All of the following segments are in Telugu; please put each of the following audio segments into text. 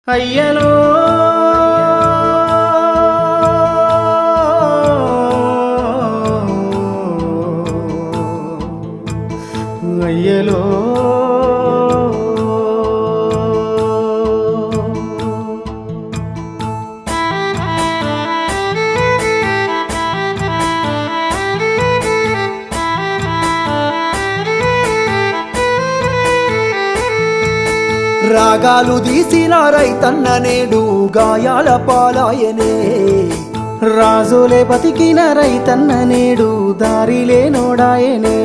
అయ్యలో అయ్యలో రాగాలు తీసిన రైతన్న నేడు గాయాల పాలాయనే రాజులే బతికిన రైతన్న నేడు దారిలే నోడాయనే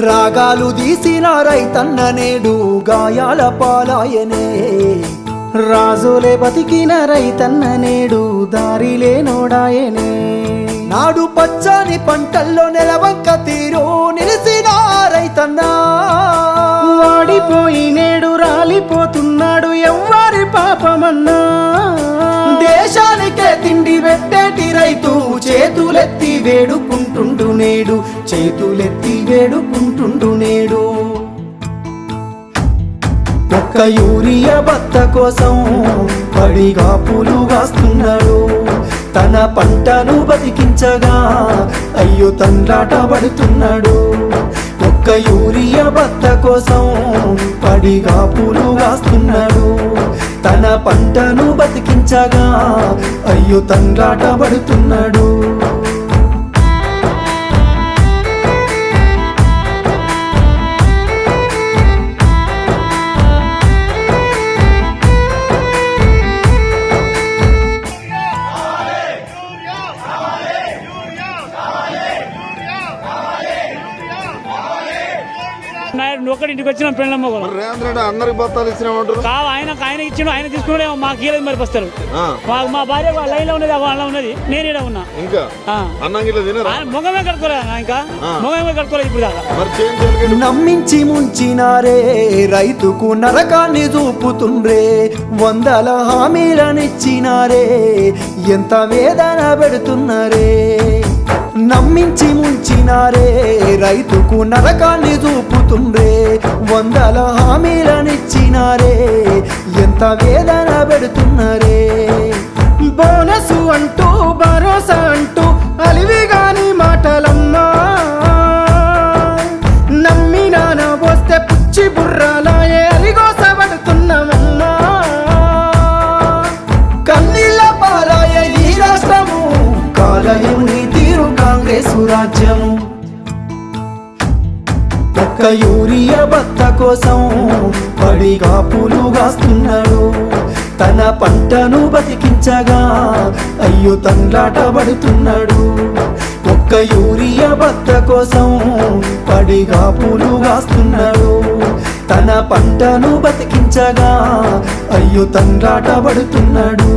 రాగాలు తీసిన రైతన్న నేడు గాయాల పాలాయనే రాజులే బతికిన రైతన్న నేడు దారిలే నోడాయనే నాడు పచ్చని పంటల్లో నెలవంక తీరు నిలిసిన రైతన్నా వాడిపోయి నేడు రాలిపోతున్నాడు ఎవ్వరి పాపమన్నా దేశానికే తిండి పెట్టేటి రైతు చేతులెత్తి వేడుకుంటుండు నేడు చేతులెత్తి వేడుకుంటుండు నేడు ఒక్క యూరియా బత్త కోసం పడిగా పూలు కాస్తున్నాడు తన పంటను బతికించగా అయ్యో తండ్రాట పడుతున్నాడు ఒక్క యూరియా బత్త కోసం పడిగా పూలు కాస్తున్నాడు తన పంటను బతికించగా అయ్యో తండ్రాట పడుతున్నాడు ఒక్కడి ఇంటికి వచ్చిన పెళ్ళమ్మ రేవంత్ రెడ్డి అందరికి బత్తాలు ఇచ్చినామంటారు ఆయన ఇచ్చిన ఆయన తీసుకున్నాడేమో మాకు ఇయ్యలేదు మరి బస్తారు మా భార్య లైన్ లో ఉన్నది వాళ్ళ ఉన్నది నేను ఇక్కడ ఉన్నా ఇంకా అన్నం గిట్ల తినరా మొగమే కట్టుకోలే ఇంకా మొగమే కట్టుకోలేదు ఇప్పుడు దాకా మరి చేంజ్ నమ్మించి ముంచినారే రైతుకు నరకాన్ని చూపుతుండ్రే వందల హామీలనిచ్చినారే ఎంత వేదన పెడుతున్నారే నమ్మించి ముంచినారే రైతుకు నరకాన్ని చూపుతుండ్రే వందల హామీలనిచ్చినారే ఎంత వేదన పెడుతున్నారే బోనసు అంటూ భరోసా అంటూ అలివిగాని మాటలమ్మా నమ్మినాన వస్తే పుచ్చి బుర్రాలాయే అలిగోసబడుతున్నామమ్మా కన్నీళ్ళ పాలాయ ఈ రాష్ట్రము కాలయం నీ తీరు కాంగ్రెస్ రాజ్యము ఒక్క యూరియా బత్త కోసం పడిగా పూలు కాస్తున్నాడు తన పంటను బతికించగా అయ్యో తండ్రాట పడుతున్నాడు ఒక్క యూరియా బత్త కోసం పడిగా పూలు కాస్తున్నాడు తన పంటను బతికించగా అయ్యో తండ్రాట పడుతున్నాడు